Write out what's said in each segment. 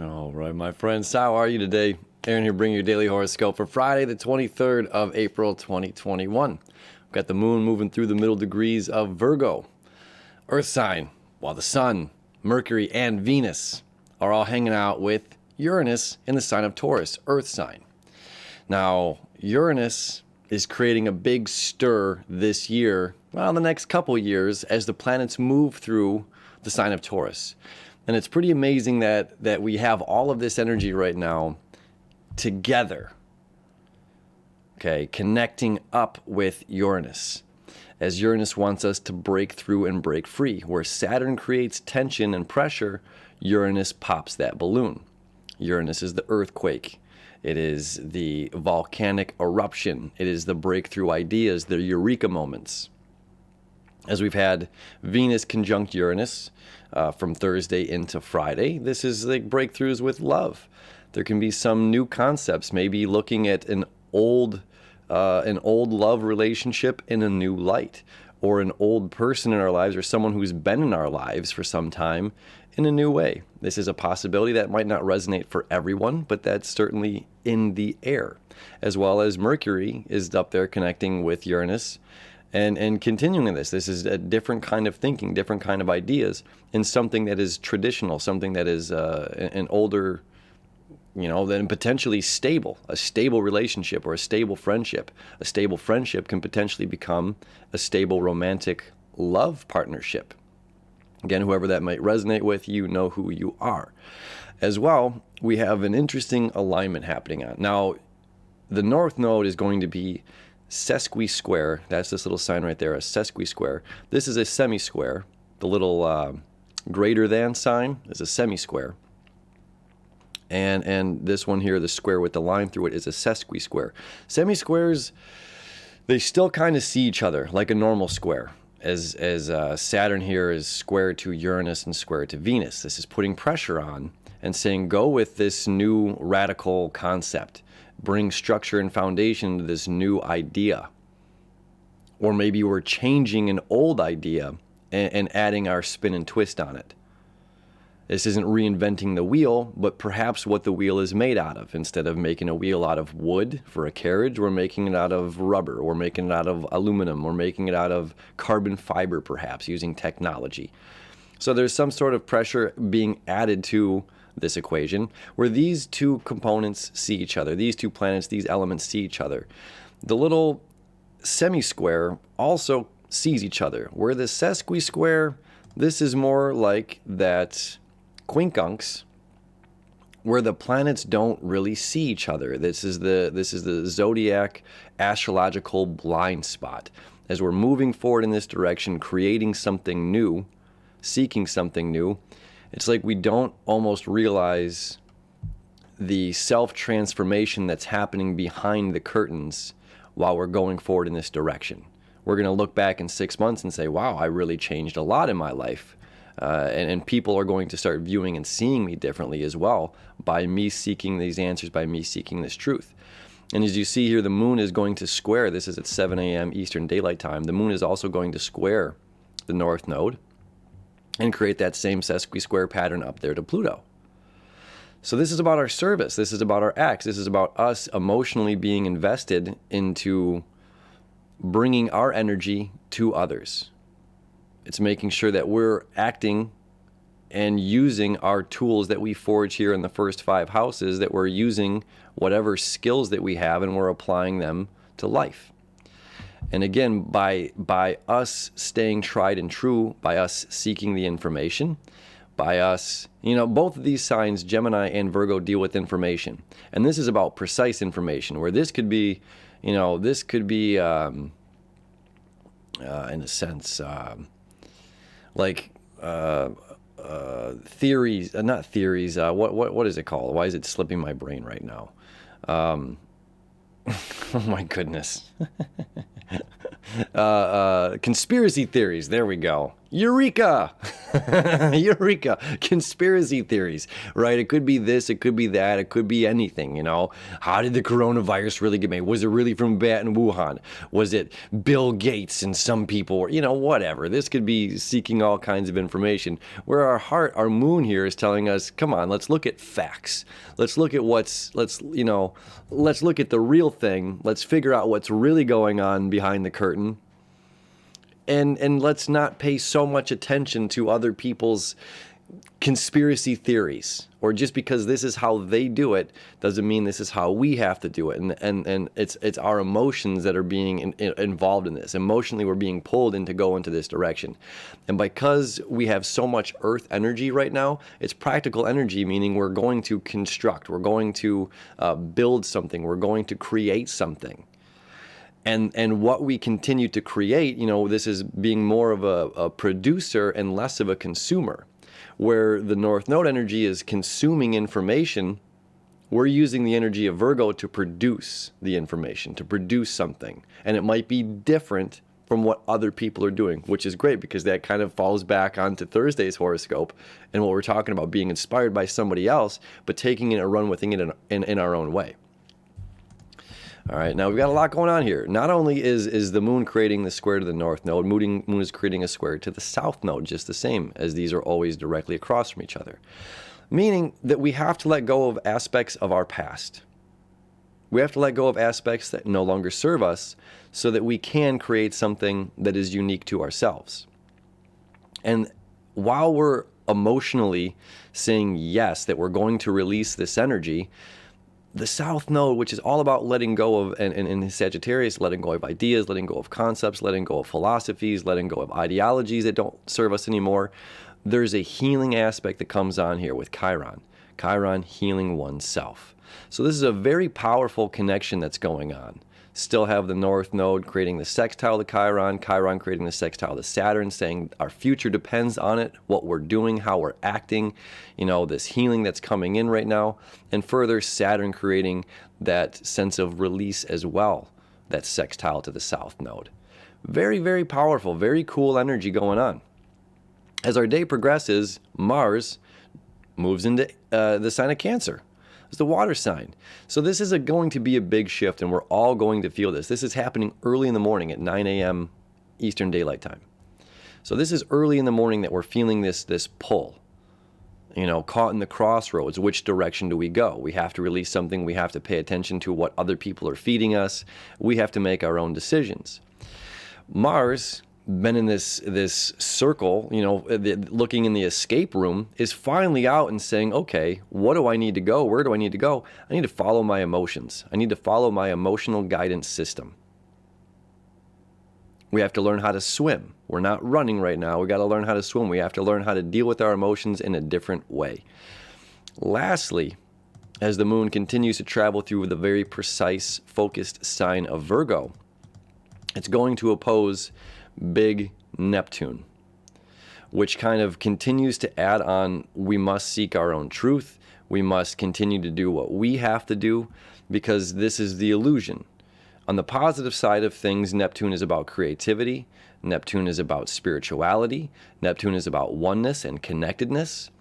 All right, my friends, how are you today? Aaron here bringing your daily horoscope for Friday, the 23rd of April, 2021. We've got the moon moving through the middle degrees of Virgo, Earth sign, while the sun, Mercury, and Venus are all hanging out with Uranus in the sign of Taurus, Earth sign. Now, Uranus is creating a big stir this year, well, the next couple years, as the planets move through the sign of Taurus. And it's pretty amazing that we have all of this energy right now together, okay, connecting up with Uranus, as Uranus wants us to break through and break free. Where Saturn creates tension and pressure, Uranus pops that balloon. Uranus is the earthquake. It is the volcanic eruption. It is the breakthrough ideas, the eureka moments. As we've had Venus conjunct Uranus from Thursday into Friday, this is like breakthroughs with love. There can be some new concepts, maybe looking at an old love relationship in a new light, or an old person in our lives, or someone who's been in our lives for some time in a new way. This is a possibility that might not resonate for everyone, but that's certainly in the air. As well as Mercury is up there connecting with Uranus and continuing this. This is a different kind of thinking, different kind of ideas, in something that is traditional, something that is an older, then potentially stable, a stable relationship or a stable friendship. A stable friendship can potentially become a stable romantic love partnership. Again, whoever that might resonate with, you know who you are. As well, we have an interesting alignment happening on. Now, the North Node is going to be sesqui-square. That's this little sign right there, a sesqui-square. This is a semi-square. The little greater than sign is a semi-square. And this one here, the square with the line through it, is a sesqui-square. Semi-squares, they still kind of see each other like a normal square, as Saturn here is square to Uranus and square to Venus. This is putting pressure on and saying, go with this new radical concept. Bring structure and foundation to this new idea. Or maybe we're changing an old idea and adding our spin and twist on it. This isn't reinventing the wheel, but perhaps what the wheel is made out of. Instead of making a wheel out of wood for a carriage, we're making it out of rubber, we're making it out of aluminum, we're making it out of carbon fiber, perhaps, using technology. So there's some sort of pressure being added to this equation where these two components see each other, these two planets, these elements see each other. The little semi-square also sees each other, where the sesqui-square, this is more like that quincunx, where the planets don't really see each other. This is the zodiac astrological blind spot. As we're moving forward in this direction, creating something new, seeking something new, it's like we don't almost realize the self-transformation that's happening behind the curtains while we're going forward in this direction. We're going to look back in 6 months and say, wow, I really changed a lot in my life. And people are going to start viewing and seeing me differently as well by me seeking these answers, by me seeking this truth. And as you see here, the moon is going to square, this is at 7 a.m. Eastern Daylight Time, the moon is also going to square the North Node and create that same sesqui-square pattern up there to Pluto. So this is about our service, this is about our acts, this is about us emotionally being invested into bringing our energy to others. It's making sure that we're acting and using our tools that we forge here in the first 5 houses, that we're using whatever skills that we have and we're applying them to life. And again, by us staying tried and true, by us seeking the information, by us, both of these signs, Gemini and Virgo, deal with information. And this is about precise information, where this could be, in a sense, theories, not theories, what is it called? Why is it slipping my brain right now? Oh my goodness. Conspiracy theories, there we go. Eureka! Eureka! Conspiracy theories, right? It could be this, it could be that, it could be anything, you know? How did the coronavirus really get made? Was it really from a bat in Wuhan? Was it Bill Gates and some people, you know, whatever. This could be seeking all kinds of information. Where our heart, our moon here is telling us, come on, let's look at facts. Let's look at let's look at the real thing. Let's figure out what's really going on behind the curtain. And let's not pay so much attention to other people's conspiracy theories, or just because this is how they do it doesn't mean this is how we have to do it. And it's our emotions that are being involved in this. Emotionally, we're being pulled into go into this direction. And because we have so much earth energy right now, it's practical energy, meaning we're going to construct, we're going to build something, we're going to create something. And what we continue to create, you know, this is being more of a producer and less of a consumer. Where the North Node energy is consuming information, we're using the energy of Virgo to produce the information, to produce something. And it might be different from what other people are doing, which is great because that kind of falls back onto Thursday's horoscope and what we're talking about, being inspired by somebody else, but taking it and run with it in our own way. All right, now we've got a lot going on here. Not only is the moon creating the square to the north node, moon is creating a square to the south node, just the same, as these are always directly across from each other. Meaning that we have to let go of aspects of our past. We have to let go of aspects that no longer serve us so that we can create something that is unique to ourselves. And while we're emotionally saying yes, that we're going to release this energy, the South Node, which is all about letting go of, and in Sagittarius, letting go of ideas, letting go of concepts, letting go of philosophies, letting go of ideologies that don't serve us anymore. There's a healing aspect that comes on here with Chiron. Chiron healing oneself. So this is a very powerful connection that's going on. Still have the North Node creating the sextile to Chiron, Chiron creating the sextile to Saturn, saying our future depends on it, what we're doing, how we're acting, you know, this healing that's coming in right now. And further, Saturn creating that sense of release as well, that sextile to the South Node. Very, very powerful, very cool energy going on. As our day progresses, Mars moves into the sign of Cancer. It's the water sign. So this is going to be a big shift, and we're all going to feel this. This is happening early in the morning at 9 a.m. Eastern Daylight Time. So this is early in the morning that we're feeling this pull. You know, caught in the crossroads. Which direction do we go? We have to release something. We have to pay attention to what other people are feeding us. We have to make our own decisions. Mars, been in this circle, you know, looking in the escape room, is finally out and saying, okay, what do I need to go? Where do I need to go? I need to follow my emotions. I need to follow my emotional guidance system. We have to learn how to swim. We're not running right now. We got to learn how to swim. We have to learn how to deal with our emotions in a different way. Lastly, as the moon continues to travel through the very precise, focused sign of Virgo, it's going to oppose big Neptune, which kind of continues to add on, we must seek our own truth. We must continue to do what we have to do, because this is the illusion. On the positive side of things, Neptune is about creativity. Neptune is about spirituality. Neptune is about oneness and connectedness.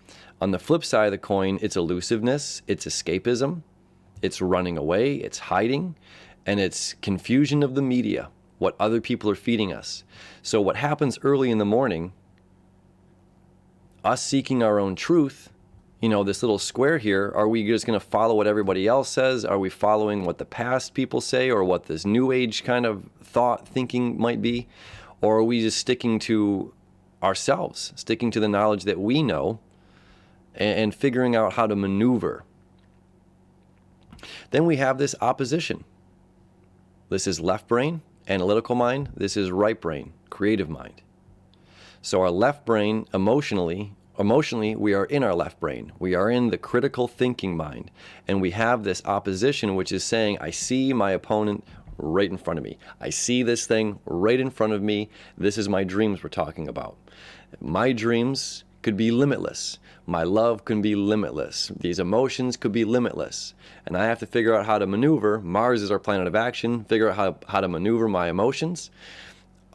On the flip side of the coin, it's elusiveness, it's escapism, it's running away, it's hiding, and it's confusion of the media, what other people are feeding us. So what happens early in the morning, us seeking our own truth, you know, this little square here, are we just going to follow what everybody else says? Are we following what the past people say, or what this new age kind of thinking might be? Or are we just sticking to ourselves, sticking to the knowledge that we know, and figuring out how to maneuver? Then we have this opposition. This is left brain, analytical mind. This is right brain, creative mind. So our left brain, emotionally, we are in our left brain. We are in the critical thinking mind. And we have this opposition, which is saying, I see my opponent right in front of me. I see this thing right in front of me. This is my dreams we're talking about. My dreams could be limitless. My love can be limitless. These emotions could be limitless. And I have to figure out how to maneuver. Mars is our planet of action. Figure out how to maneuver my emotions.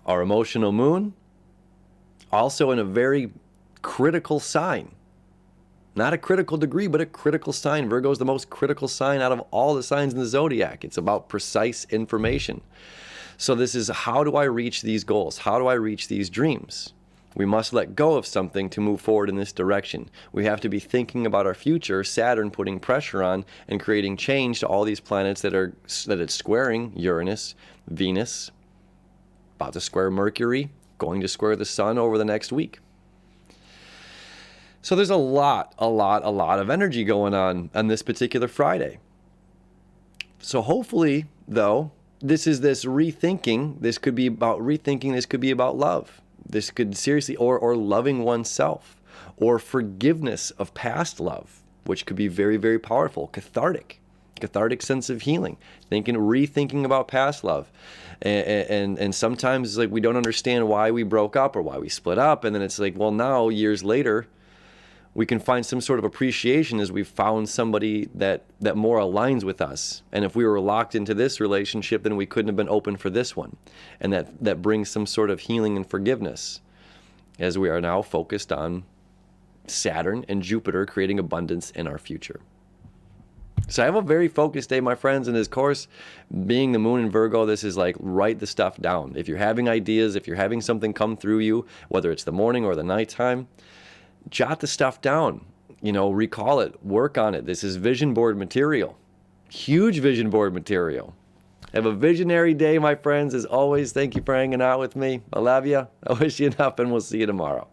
Our emotional moon, Also in a very critical sign. Not a critical degree, but a critical sign. Virgo is the most critical sign out of all the signs in the zodiac. It's about precise information. So this is, how do I reach these goals? How do I reach these dreams? We must let go of something to move forward in this direction. We have to be thinking about our future, Saturn putting pressure on and creating change to all these planets that it's squaring: Uranus, Venus, about to square Mercury, going to square the Sun over the next week. So there's a lot of energy going on this particular Friday. So hopefully, though, this rethinking. This could be about rethinking. This could be about love. This could seriously, or loving oneself, or forgiveness of past love, which could be very, very powerful. Cathartic sense of healing, rethinking about past love. And sometimes it's like we don't understand why we broke up or why we split up. And then it's like, well, now years later, we can find some sort of appreciation as we've found somebody that more aligns with us. And if we were locked into this relationship, then we couldn't have been open for this one. And that brings some sort of healing and forgiveness, as we are now focused on Saturn and Jupiter creating abundance in our future. So I have a very focused day, my friends. And of course, being the moon in Virgo, this is like, write the stuff down. If you're having ideas, if you're having something come through you, whether it's the morning or the nighttime, jot the stuff down, recall it, work on it. This is vision board material, huge vision board material. Have a visionary day, my friends. As always, thank you for hanging out with me. I love you. I wish you enough, and we'll see you tomorrow.